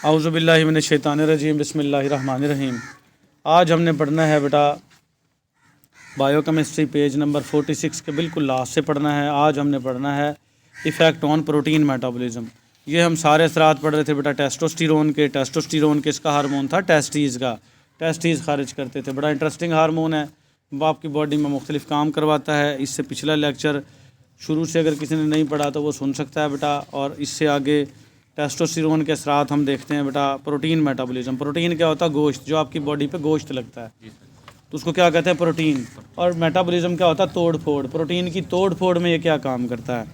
औज़ु बिल्लाहि मिनश शैतानिर रजीम बिस्मिल्लाहिर रहमानिर रहीम। आज हमने पढ़ना है बेटा बायोकेमिस्ट्री पेज नंबर 46 के बिल्कुल लास्ट से पढ़ना है। आज हमने पढ़ना है इफ़ेक्ट ऑन प्रोटीन मेटाबॉलिज्म। ये हम सारे असरात पढ़ रहे थे बेटा टेस्टोस्टेरोन के इसका हार्मोन था टेस्टीज़ का, टेस्टीज़ खारिज करते थे। बड़ा इंटरेस्टिंग हार्मोन है, बाप की बॉडी में मुख्तलिफ़ काम करवाता है। इससे पिछला लेक्चर शुरू से अगर किसी ने नहीं पढ़ा तो वो सुन सकता है बेटा। और इससे आगे टेस्टोस्टेरोन के असरात हम देखते हैं बेटा। प्रोटीन मेटाबॉलिज्म, प्रोटीन क्या होता है? गोश्त, जो आपकी बॉडी पे गोश्त लगता है तो उसको क्या कहते हैं? प्रोटीन। और मेटाबॉलिज्म क्या होता है? तोड़ फोड़। प्रोटीन की तोड़ फोड़ में ये क्या काम करता है?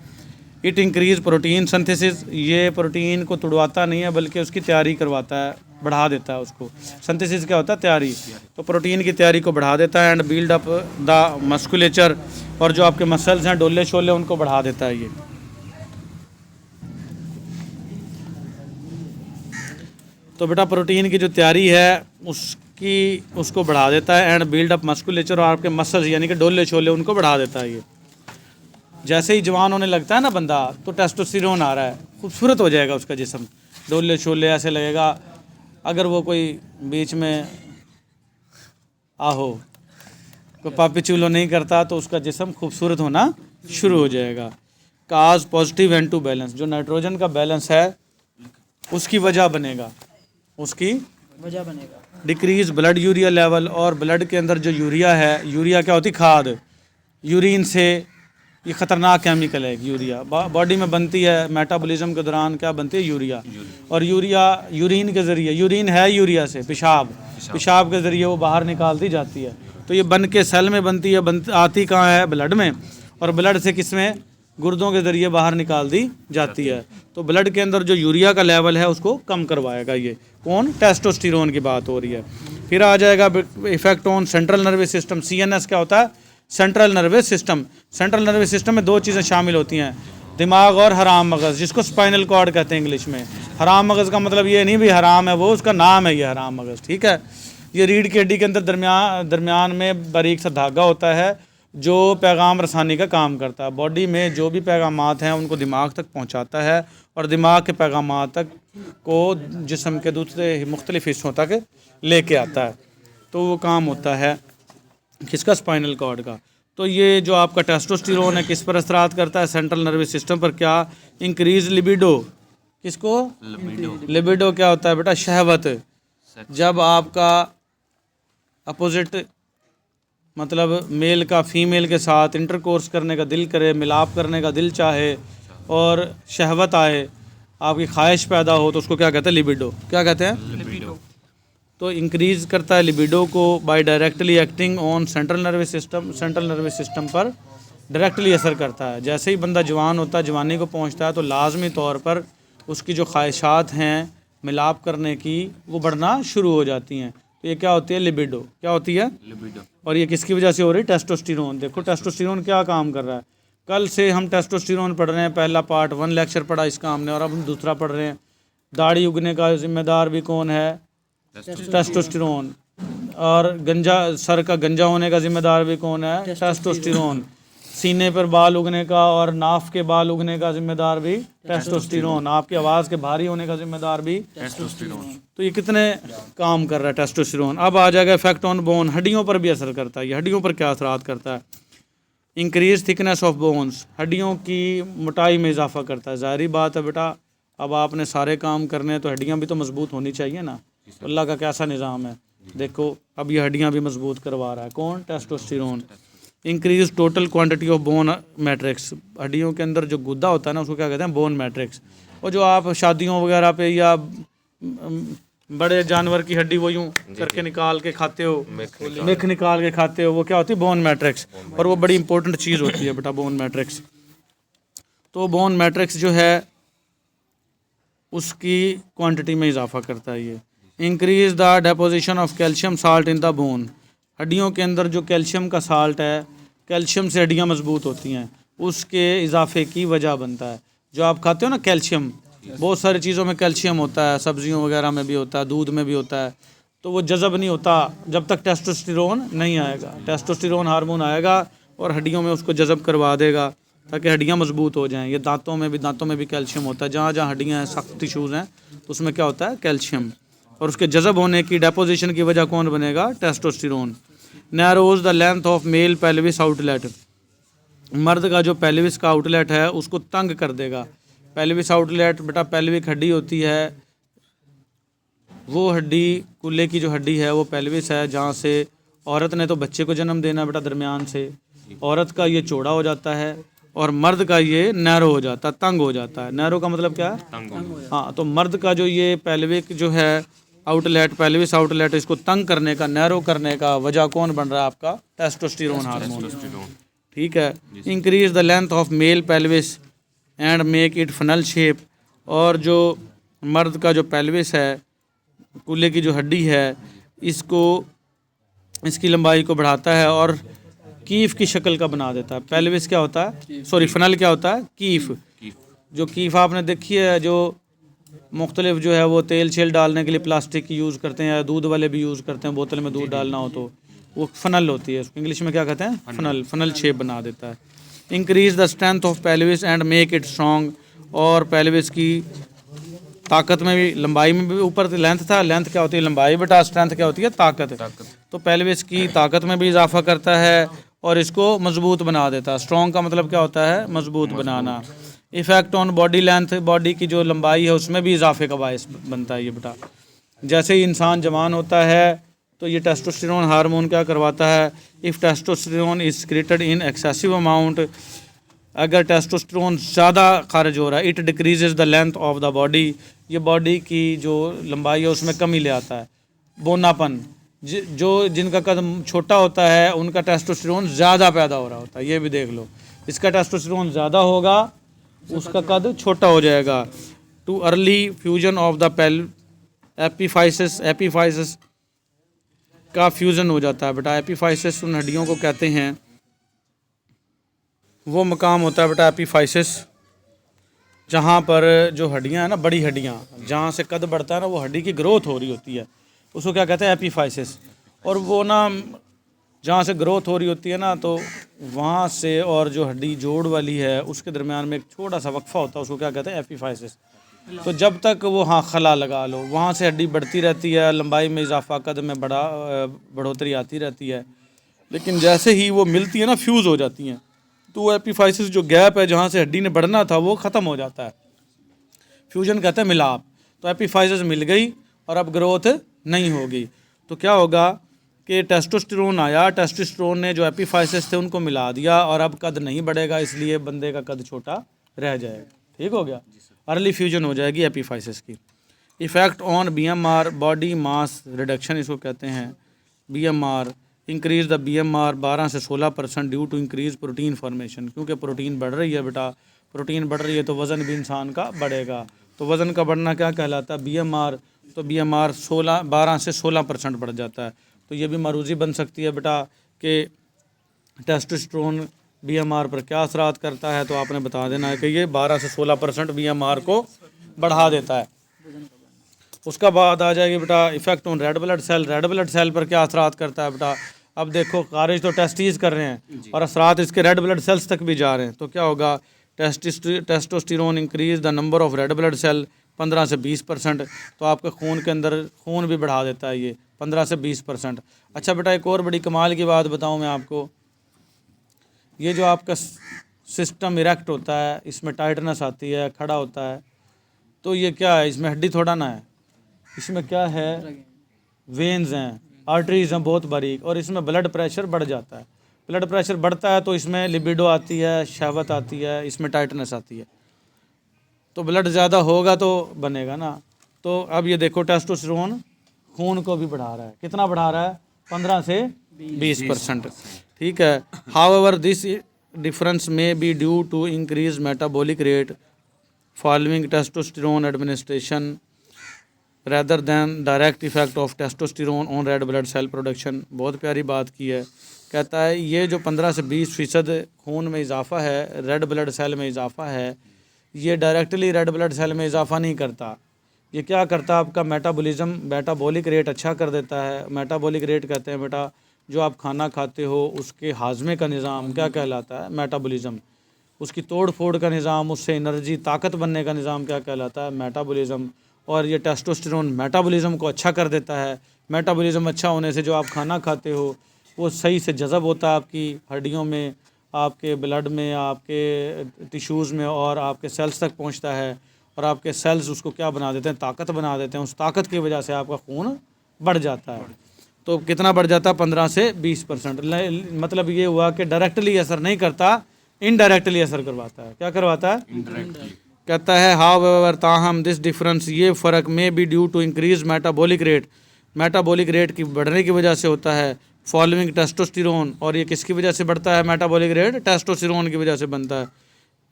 It increase protein synthesis. ये प्रोटीन को तुड़वाता नहीं है बल्कि उसकी तैयारी करवाता है, बढ़ा देता है उसको। सिंथेसिस क्या होता है? तैयारी। तो प्रोटीन की तैयारी को बढ़ा देता है। And build up the musculature, और जो आपके मसल्स हैं डोले शोले उनको बढ़ा देता है ये। तो बेटा प्रोटीन की जो तैयारी है उसको बढ़ा देता है। एंड बिल्ड अप मस्कुलेचर, और आपके मसल्स यानी कि डोले शोले उनको बढ़ा देता है ये। जैसे ही जवान होने लगता है ना बंदा, तो टेस्टोस्टेरोन आ रहा है, खूबसूरत हो जाएगा उसका जिस्म, डोले शोले ऐसे लगेगा। अगर वो कोई बीच में कोई पापी चूलो नहीं करता तो उसका जिस्म खूबसूरत होना शुरू हो जाएगा। काज पॉजिटिव एंड टू बैलेंस, जो नाइट्रोजन का बैलेंस है उसकी वजह बनेगा, डिक्रीज ब्लड यूरिया लेवल। और ब्लड के अंदर जो यूरिया है, यूरिया क्या होती? खाद। यूरिन से, ये ख़तरनाक केमिकल है यूरिया, बॉडी में बनती है मेटाबॉलिज्म के दौरान। क्या बनती है? यूरिया। और यूरिया यूरिन के ज़रिए, यूरिन है यूरिया से, पेशाब के ज़रिए वो बाहर निकाल दी जाती है। तो ये बन के सेल में बनती है, आती कहाँ है? ब्लड में। और ब्लड से किस में? गुर्दों के ज़रिए बाहर निकाल दी जाती है। तो ब्लड के अंदर जो यूरिया का लेवल है उसको कम करवाएगा ये। कौन? टेस्टोस्टेरोन की बात हो रही है। फिर आ जाएगा effect on central nervous system. CNS क्या होता है? Central nervous system. Central nervous system में दो चीज़ें शामिल होती हैं, दिमाग और हराम मगज़, जिसको स्पाइनल कॉर्ड कहते हैं इंग्लिश में। हराम मगज़ का मतलब ये नहीं भी हराम है वो, उसका नाम है ये हराम मगज़, ठीक है। ये रीढ़ की हड्डी के अंदर दरमियान में बारीक सा धागा होता है जो पैगाम रसानी का काम करता है। बॉडी में जो भी पैगामात हैं उनको दिमाग तक पहुंचाता है, और दिमाग के पैगामात तक को जिस्म के दूसरे मुख्तलिफ हिस्सों तक लेके आता है। तो वो काम होता है किसका? स्पाइनल कॉर्ड का। तो ये जो आपका टेस्टोस्टेरोन है किस पर असरात करता है? सेंट्रल नर्वस सिस्टम पर। क्या? Increase libido. किसको? लिबिडो क्या होता है बेटा? शहवत। जब आपका अपोजिट मतलब मेल का फीमेल के साथ इंटरकोर्स करने का दिल करे, मिलाप करने का दिल चाहे और शहवत आए, आपकी ख्वाहिश पैदा हो, तो उसको क्या कहते हैं? लिबिडो। क्या कहते हैं? लिबिडो। तो इंक्रीज़ करता है लिबिडो को by directly acting on central nervous system. Central nervous system पर डायरेक्टली असर करता है। जैसे ही बंदा जवान होता है, जवानी को पहुंचता है, तो लाजमी तौर पर उसकी जो ख्वाहिशात हैं मिलाप करने की वो बढ़ना शुरू हो जाती हैं। तो ये क्या होती है? लिबिडो। क्या होती है? लिबिडो। और ये किसकी वजह से हो रही है? टेस्टोस्टेरोन। देखो टेस्टोस्टेरोन क्या काम कर रहा है। कल से हम टेस्टोस्टेरोन पढ़ रहे हैं, पहला पार्ट 1 लेक्चर पढ़ा इसका हमने, और अब हम दूसरा पढ़ रहे हैं। दाढ़ी उगने का जिम्मेदार भी कौन है? टेस्टोस्टेरोन। और गंजा, सर का गंजा होने का जिम्मेदार भी कौन है? टेस्टोस्टेरोन। सीने पर बाल उगने का और नाफ के बाल उगने का जिम्मेदार भी टेस्टोस्टेरोन। आपकी आवाज़ के भारी होने का जिम्मेदार भी टेस्टोस्टेरोन। तो ये कितने काम कर रहा है टेस्टोस्टेरोन। अब आ जाएगा इफेक्ट ऑन बोन। हड्डियों पर भी असर करता है ये। हड्डियों पर क्या असरात करता है? इंक्रीज थिकनेस ऑफ बोन्स, हड्डियों की मोटाई में इजाफा करता है। ज़ाहिरी बात है बेटा, अब आपने सारे काम करने हैं तो हड्डियाँ भी तो मजबूत होनी चाहिए ना। अल्लाह का कैसा निज़ाम है, देखो अब ये हड्डियाँ भी मजबूत करवा रहा है। कौन? Testosterone. Increase total quantity of bone matrix, हड्डियों के अंदर जो गुद्दा होता है ना उसको क्या कहते हैं? Bone matrix. और जो आप शादियों वगैरह पे या बड़े जानवर की हड्डी वो यूँ करके निकाल के खाते हो, मिख निकाल के खाते हो, वो क्या होती है? Bone matrix. और वो बड़ी इंपॉर्टेंट चीज़ होती है बेटा बोन मैट्रिक्स। तो बोन मैट्रिक्स जो है उसकी क्वांटिटी में इजाफा करता है ये। Increase the deposition of calcium salt in the bone, हड्डियों के अंदर जो कैल्शियम का साल्ट है, कैल्शियम से हड्डियाँ मजबूत होती हैं, उसके इजाफे की वजह बनता है। जो आप खाते हो ना कैल्शियम, बहुत सारी चीज़ों में कैल्शियम होता है, सब्जियों वगैरह में भी होता है, दूध में भी होता है, तो वो जज़ब नहीं होता जब तक टेस्टोस्टेरोन नहीं आएगा। टेस्टोस्टेरोन हार्मोन आएगा और हड्डियों में उसको जज़ब करवा देगा, ताकि हड्डियाँ मजबूत हो जाएं। ये दांतों में भी कैल्शियम होता है। जहाँ जहाँ हड्डियाँ हैं, सख्त टिश्यूज़ हैं, तो उसमें क्या होता है? कैल्शियम। और उसके जज़ब होने की, डेपोजिशन की वजह कौन बनेगा? Testosterone. Narrows the length of male pelvis outlet, मर्द का जो पेल्विस का आउटलेट है उसको तंग कर देगा। पेल्विस आउटलेट बेटा पेल्विक हड्डी होती है, वो हड्डी, कूल्हे की जो हड्डी है वो पेल्विस है, जहाँ से औरत ने तो बच्चे को जन्म देना बेटा दरमियान से, औरत का ये चौड़ा हो जाता है और मर्द का ये नैरो हो जाता है, तंग हो जाता है। नैरो का मतलब क्या है? हाँ, तो मर्द का जो ये पेल्विक जो है आउटलेट, पेल्विस आउटलेट, इसको तंग करने का, नैरो करने का वजह कौन बन रहा है? आपका टेस्टोस्टेरोन हार्मोन। ठीक है। Increase the length of male pelvis and make it funnel shape, और जो मर्द का जो पेल्विस है, कूल्हे की जो हड्डी है, इसको, इसकी लंबाई को बढ़ाता है और कीफ की शक्ल का बना देता है। पेल्विस क्या होता है? सॉरी, फनल क्या होता है? कीफ। जो कीफ आपने देखी है, जो मुख्तलिफ जो है वो तेल शेल डालने के लिए प्लास्टिक की यूज़ करते हैं, या दूध वाले भी यूज़ करते हैं, बोतल में दूध डालना हो तो वो फनल होती है। उसको इंग्लिश में क्या कहते हैं? फनल। फनल शेप बना देता है। Increase the strength of pelvis and make it strong, और पेल्विस की ताकत में भी, लंबाई में भी, ऊपर लेंथ था, लेंथ क्या होती है? लंबाई बेटा, स्ट्रेंथ क्या होती है? ताकत। तो पेल्विस की ताकत में भी इजाफा करता है और इसको मजबूत बना देता है। स्ट्रॉन्ग का मतलब क्या होता है? मजबूत बनाना। Effect on body length, body की जो लंबाई है उसमें भी इजाफे का बायस बनता है ये बेटा। जैसे ही इंसान जवान होता है तो ये टेस्टोस्टेरोन हार्मोन क्या करवाता है? If testosterone is created in excessive amount, अगर टेस्टोस्टेरोन ज़्यादा खारिज हो रहा है, it decreases the length of the body, ये बॉडी की जो लंबाई है उसमें कमी ले आता है। बोनापन, जो जिनका कद छोटा होता है उनका टेस्टोस्टेरोन ज़्यादा पैदा हो रहा होता है, ये भी देख लो। इसका टेस्टोस्टेरोन ज़्यादा होगा, उसका कद छोटा हो जाएगा। Too early fusion of the epiphysis, epiphysis का फ्यूज़न हो जाता है बेटा। एपीफाइसिस उन हड्डियों को कहते हैं, वो मकाम होता है बेटा एपीफाइसिस, जहाँ पर जो हड्डियाँ हैं ना, बड़ी हड्डियाँ, जहाँ से कद बढ़ता है ना, वो हड्डी की ग्रोथ हो रही होती है, उसको क्या कहते हैं? एपीफाइसिस। और वो ना, जहाँ से ग्रोथ हो रही होती है ना, तो वहाँ से और जो हड्डी जोड़ वाली है उसके दरमियान में एक छोटा सा वक्फा होता है, उसको क्या कहते हैं? एपीफाइसिस। तो जब तक वो, हाँ, खला लगा लो, वहाँ से हड्डी बढ़ती रहती है, लंबाई में इजाफा, कद में बढ़ोतरी आती रहती है। लेकिन जैसे ही वो मिलती है ना, फ्यूज़ हो जाती हैं, तो वो एपीफाइसिस जो गैप है जहाँ से हड्डी ने बढ़ना था वो ख़त्म हो जाता है। फ्यूजन कहते हैं मिलाप। तो एपीफाइसिस मिल गई और अब ग्रोथ नहीं होगी, तो क्या होगा कि टेस्टोस्टेरोन आया, टेस्टोस्टेरोन ने जो एपीफाइसिस थे उनको मिला दिया और अब कद नहीं बढ़ेगा, इसलिए बंदे का कद छोटा रह जाएगा। ठीक हो गया? अर्ली फ्यूजन हो जाएगी एपीफाइसिस की। Effect on BMR, body mass reduction इसको कहते हैं। बीएमआर, इंक्रीज़ द बीएमआर 12 से 16% due to increase protein formation, क्योंकि प्रोटीन बढ़ रही है बेटा, प्रोटीन बढ़ रही है तो वज़न भी इंसान का बढ़ेगा। तो वज़न का बढ़ना क्या कहलाता है? बीएमआर। तो बीएमआर 12 से 16% बढ़ जाता है। तो ये भी मारूजी बन सकती है बेटा कि टेस्टोस्टेरोन बीएमआर पर क्या असरात करता है, तो आपने बता देना है कि ये 12 से 16% बीएमआर को बढ़ा देता है। उसका बाद आ जाएगी बेटा effect on red blood cell. Red blood cell पर क्या असरात करता है बेटा? अब देखो, खारिज तो टेस्टीज कर रहे हैं और असरात इसके रेड ब्लड सेल्स तक भी जा रहे हैं, तो क्या होगा? Testosterone increase the number of red blood cell 15 से 20%, तो आपके खून के अंदर खून भी बढ़ा देता है ये 15 से 20%। अच्छा बेटा, एक और बड़ी कमाल की बात बताऊं मैं आपको, ये जो आपका सिस्टम इरेक्ट होता है, इसमें टाइटनेस आती है, खड़ा होता है, तो ये क्या है? इसमें हड्डी थोड़ा ना है, इसमें क्या है? वेन्स हैं, आर्टरीज हैं बहुत बारीक, और इसमें ब्लड प्रेशर बढ़ जाता है। ब्लड प्रेशर बढ़ता है तो इसमें लिबिडो आती है, शहवत आती है, इसमें टाइटनेस आती है। तो ब्लड ज़्यादा होगा तो बनेगा ना। तो अब ये देखो, टेस्टोस्टेरोन खून को भी बढ़ा रहा है। कितना बढ़ा रहा है? 15 से 20%। ठीक है। However this difference may be due to increase metabolic rate following testosterone administration rather than direct effect of testosterone on red blood cell production. बहुत प्यारी बात की है। कहता है ये जो 15 से 20% खून में इजाफा है, रेड ब्लड सेल में इजाफा है, ये डायरेक्टली रेड ब्लड सेल में इजाफा नहीं करता। ये क्या करता है? आपका मेटाबॉलिज्म, मेटाबॉलिक रेट अच्छा कर देता है। मेटाबॉलिक रेट कहते हैं बेटा, जो आप खाना खाते हो उसके हाजमे का निज़ाम क्या कहलाता है? मेटाबॉलिज्म। उसकी तोड़ फोड़ का निज़ाम, उससे एनर्जी ताकत बनने का निज़ाम क्या कहलाता है? मेटाबॉलिज्म। और ये टेस्टोस्टेरोन मेटाबॉलिज्म को अच्छा कर देता है। मेटाबॉलिज्म अच्छा होने से जो आप खाना खाते हो वो सही से जज़ब होता है आपकी हड्डियों में, आपके ब्लड में, आपके टिश्यूज़ में और आपके सेल्स तक पहुंचता है। और आपके सेल्स उसको क्या बना देते हैं? ताकत बना देते हैं। उस ताकत की वजह से आपका खून बढ़ जाता है। तो कितना बढ़ जाता है? 15 से 20%। मतलब ये हुआ कि डायरेक्टली असर नहीं करता, इनडायरेक्टली असर करवाता है। क्या करवाता है? कहता है हाउएवर, ताहम दिस डिफरेंस, ये फ़र्क may be due to increase metabolic rate, metabolic rate की बढ़ने की वजह से होता है। फॉलोइंग टेस्टोस्टेरोन, और ये किसकी वजह से बढ़ता है मेटाबॉलिक रेट? टेस्टोस्टेरोन की वजह से बनता है।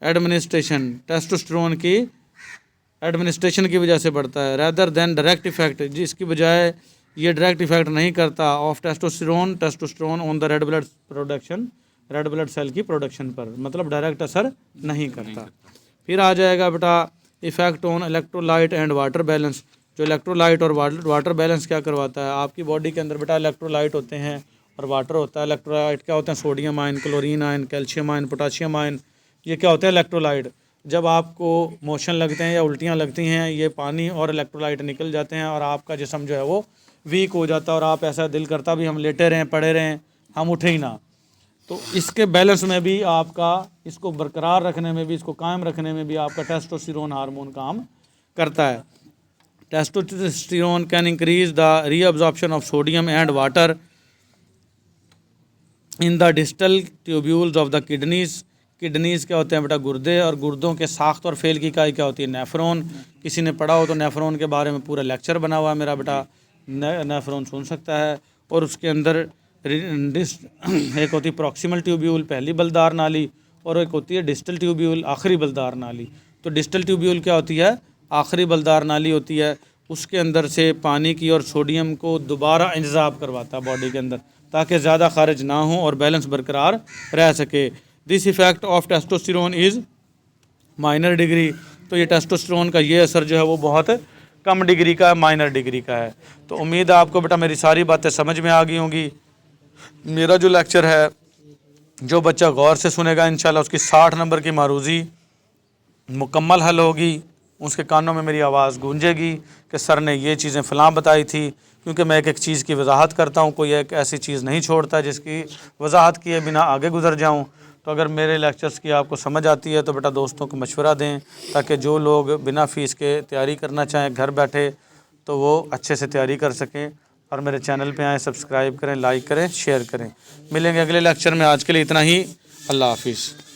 एडमिनिस्ट्रेशन, टेस्टोस्टेरोन की एडमिनिस्ट्रेशन की वजह से बढ़ता है। रैदर देन डायरेक्ट इफेक्ट, जिसकी बजाय ये डायरेक्ट इफेक्ट नहीं करता of testosterone on the red blood production, red blood cell की प्रोडक्शन पर, मतलब डायरेक्ट असर नहीं करता। फिर आ जाएगा बेटा effect on electrolyte and water balance. जो इलेक्ट्रोलाइट और वाटर बैलेंस क्या करवाता है? आपकी बॉडी के अंदर बेटा इलेक्ट्रोलाइट होते हैं और वाटर होता है। इलेक्ट्रोलाइट क्या होते हैं? Sodium ion, chlorine ion, calcium ion, potassium ion, ये क्या होते हैं? इलेक्ट्रोलाइट। जब आपको मोशन लगते हैं या उल्टियाँ लगती हैं, ये पानी और इलेक्ट्रोलाइट निकल जाते हैं और आपका जिस्म जो है वो वीक हो जाता है और आप ऐसा दिल करता भी हम लेटे रहें, पड़े रहें, हम उठे ही ना। तो इसके बैलेंस में भी आपका, इसको बरकरार रखने में भी, इसको कायम रखने में भी आपका टेस्टोस्टेरोन हार्मोन काम करता है। Testosterone can increase the reabsorption of sodium and water in the distal tubules of the kidneys. Kidneys क्या होते हैं बेटा? गुर्दे, और गुर्दों के साख्त और फेल की इकाई क्या होती है? नेफ्रॉन। किसी ने पढ़ा हो तो नेफ्रॉन के बारे में पूरा लेक्चर बना हुआ है मेरा बेटा, नेफ्रॉन सुन सकता है। और उसके अंदर एक होती है प्रॉक्सिमल ट्यूब्यूल, पहली बलदार नाली, और एक होती है डिस्टल ट्यूब्यूल, आखिरी बलदार नाली। तो डिस्टल ट्यूब्यूल क्या होती है? आखिरी बलदार नाली होती है। उसके अंदर से पानी की और सोडियम को दोबारा इंतज़ाब करवाता है बॉडी के अंदर, ताकि ज़्यादा खारिज ना हो और बैलेंस बरकरार रह सके। This effect of testosterone is minor degree. तो ये टेस्टोस्टेरोन का ये असर जो है वो बहुत कम डिग्री का है, माइनर डिग्री का है। तो उम्मीद है आपको बेटा मेरी सारी बातें समझ में आ गई होंगी। मेरा जो लेक्चर है, जो बच्चा गौर से सुनेगा इंशाल्लाह उसकी 60 नंबर की मारूज़ी मुकम्मल हल होगी। उसके कानों में मेरी आवाज़ गूंजेगी कि सर ने ये चीज़ें फ़लाँ बताई थी, क्योंकि मैं एक एक चीज़ की वजाहत करता हूँ, कोई एक ऐसी चीज़ नहीं छोड़ता जिसकी वजाहत किए बिना आगे गुजर जाऊँ। तो अगर मेरे लेक्चर्स की आपको समझ आती है तो बेटा दोस्तों को मशवरा दें, ताकि जो लोग बिना फ़ीस के तैयारी करना चाहें घर बैठे तो वो अच्छे से तैयारी कर सकें। और मेरे चैनल पे आएँ, सब्सक्राइब करें, लाइक करें, शेयर करें। मिलेंगे अगले लेक्चर में। आज के लिए इतना ही। अल्लाह हाफिज़।